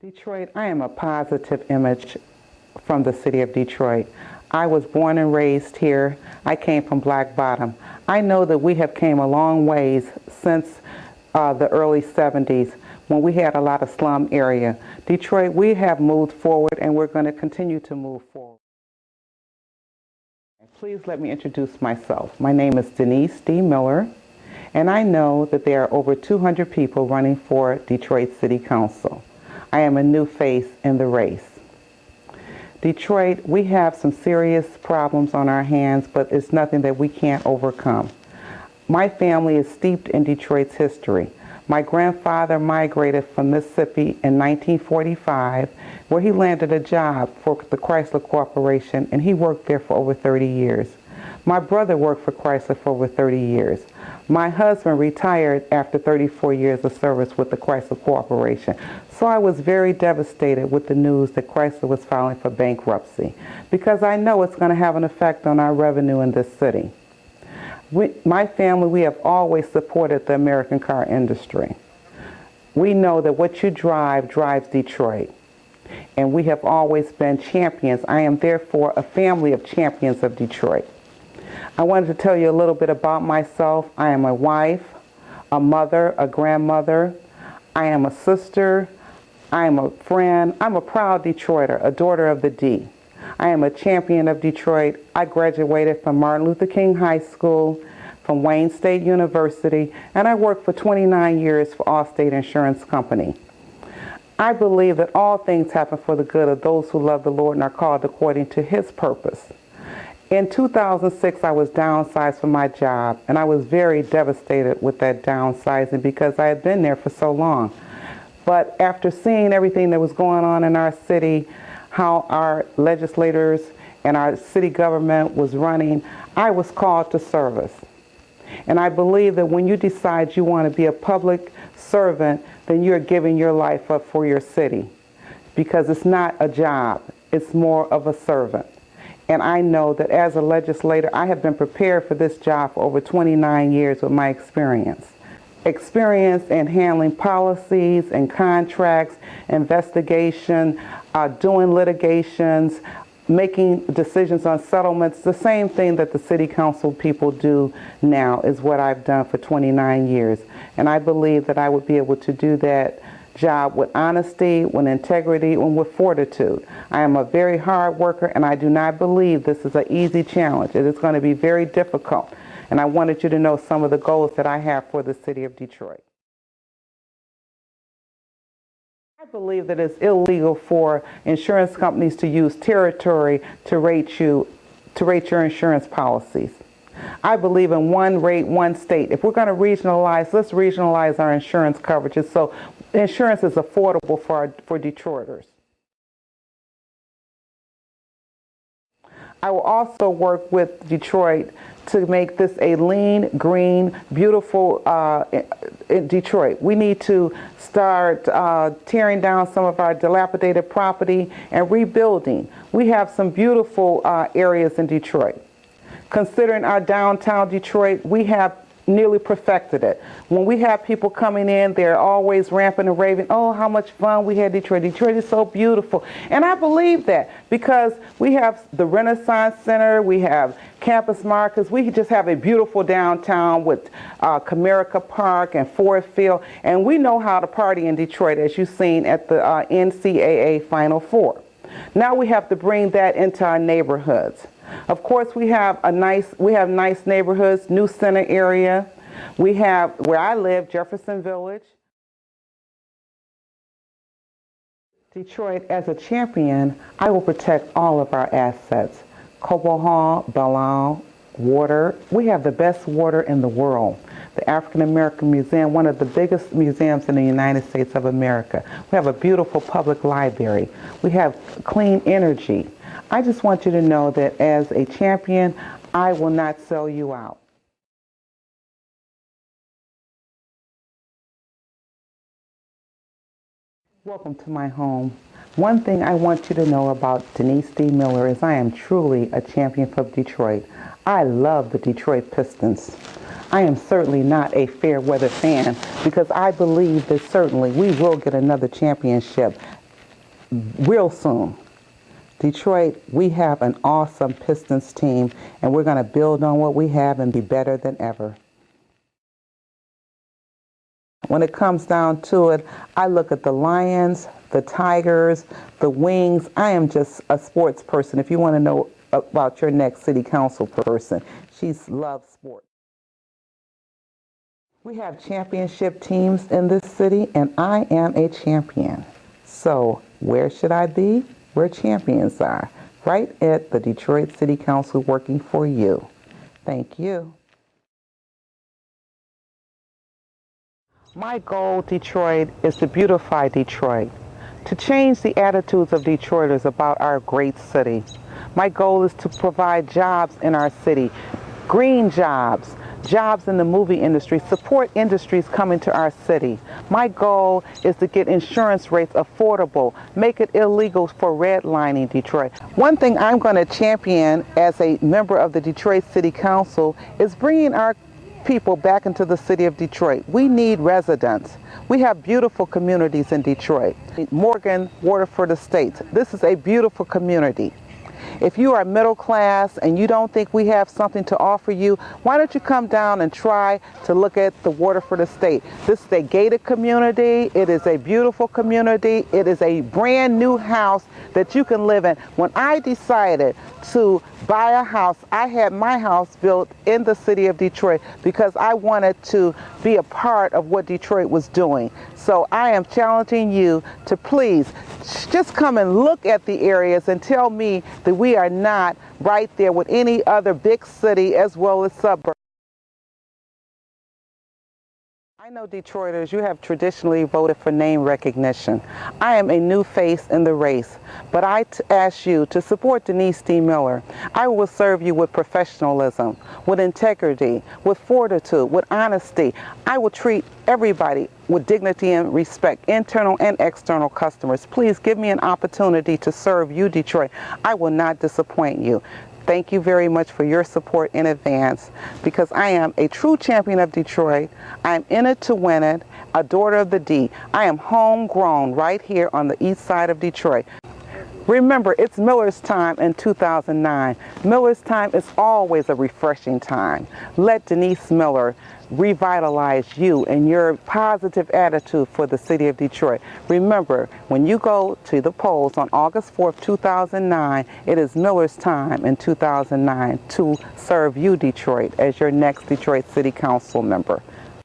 Detroit, I am a positive image from the city of Detroit. I was born and raised here. I came from Black Bottom. I know that we have came a long ways since the early 70s when we had a lot of slum area. Detroit, we have moved forward and we're going to continue to move forward. Please let me introduce myself. My name is Denise D. Miller, and I know that there are over 200 people running for Detroit City Council. I am a new face in the race. Detroit, we have some serious problems on our hands, but it's nothing that we can't overcome. My family is steeped in Detroit's history. My grandfather migrated from Mississippi in 1945, where he landed a job for the Chrysler Corporation, and he worked there for over 30 years. My brother worked for Chrysler for over 30 years. My husband retired after 34 years of service with the Chrysler Corporation. So I was very devastated with the news that Chrysler was filing for bankruptcy, because I know it's going to have an effect on our revenue in this city. My family, we have always supported the American car industry. We know that what you drive drives Detroit, and we have always been champions. I am therefore a family of champions of Detroit. I wanted to tell you a little bit about myself. I am a wife, a mother, a grandmother. I am a sister. I am a friend. I'm a proud Detroiter, a daughter of the D. I am a champion of Detroit. I graduated from Martin Luther King High School, from Wayne State University, and I worked for 29 years for Allstate Insurance Company. I believe that all things happen for the good of those who love the Lord and are called according to His purpose. In 2006, I was downsized from my job, and I was very devastated with that downsizing because I had been there for so long. But after seeing everything that was going on in our city, how our legislators and our city government was running, I was called to service. And I believe that when you decide you want to be a public servant, then you're giving your life up for your city, because it's not a job, it's more of a servant. And I know that as a legislator, I have been prepared for this job for over 29 years with my experience. Experience in handling policies and contracts, investigation, doing litigations, making decisions on settlements. The same thing that the city council people do now is what I've done for 29 years. And I believe that I would be able to do that job with honesty, with integrity, and with fortitude. I am a very hard worker, and I do not believe this is an easy challenge. It is going to be very difficult. And I wanted you to know some of the goals that I have for the city of Detroit. I believe that it's illegal for insurance companies to use territory to rate your insurance policies. I believe in one rate, one state. If we're going to regionalize, let's regionalize our insurance coverages so insurance is affordable for Detroiters. I will also work with Detroit to make this a lean, green, beautiful Detroit. We need to start tearing down some of our dilapidated property and rebuilding. We have some beautiful areas in Detroit. Considering our downtown Detroit, we have nearly perfected it. When we have people coming in, they're always ramping and raving, oh, how much fun we had Detroit. Detroit is so beautiful. And I believe that because we have the Renaissance Center, we have campus markets, we just have a beautiful downtown with Comerica Park and Ford Field, and we know how to party in Detroit, as you've seen at the NCAA Final Four. Now we have to bring that into our neighborhoods. Of course, we have nice neighborhoods, New Center area. We have, where I live, Jefferson Village. Detroit, as a champion, I will protect all of our assets. Cobo Hall, Bellal, water. We have the best water in the world. The African American Museum, one of the biggest museums in the United States of America. We have a beautiful public library. We have clean energy. I just want you to know that as a champion, I will not sell you out. Welcome to my home. One thing I want you to know about Denise D. Miller is I am truly a champion for Detroit. I love the Detroit Pistons. I am certainly not a fair weather fan because I believe that certainly we will get another championship real soon. Detroit, we have an awesome Pistons team, and we're going to build on what we have and be better than ever. When it comes down to it, I look at the Lions, the Tigers, the Wings. I am just a sports person. If you want to know about your next city council person, she loves sports. We have championship teams in this city, and I am a champion. So where should I be? Where champions are, right at the Detroit City Council working for you. Thank you. My goal, Detroit, is to beautify Detroit, to change the attitudes of Detroiters about our great city. My goal is to provide jobs in our city, green jobs, jobs in the movie industry, support industries coming to our city. My goal is to get insurance rates affordable, make it illegal for redlining Detroit. One thing I'm going to champion as a member of the Detroit City Council is bringing our people back into the city of Detroit. We need residents. We have beautiful communities in Detroit. Morgan, Waterford Estates. This is a beautiful community. If you are middle class and you don't think we have something to offer you, why don't you come down and try to look at the Waterford Estate? This is a gated community. It is a beautiful community. It is a brand new house that you can live in. When I decided to buy a house, I had my house built in the city of Detroit because I wanted to be a part of what Detroit was doing. So I am challenging you to please just come and look at the areas and tell me that we are not right there with any other big city as well as suburbs. I know Detroiters, you have traditionally voted for name recognition. I am a new face in the race, but I ask you to support Denise D. Miller. I will serve you with professionalism, with integrity, with fortitude, with honesty. I will treat everybody with dignity and respect, internal and external customers. Please give me an opportunity to serve you, Detroit. I will not disappoint you. Thank you very much for your support in advance, because I am a true champion of Detroit. I am in it to win it, a daughter of the D. I am homegrown right here on the east side of Detroit. Remember, it's Miller's time in 2009. Miller's time is always a refreshing time. Let Denise Miller revitalize you and your positive attitude for the city of Detroit. Remember, when you go to the polls on August 4th, 2009, it is Miller's time in 2009 to serve you, Detroit, as your next Detroit City Council member.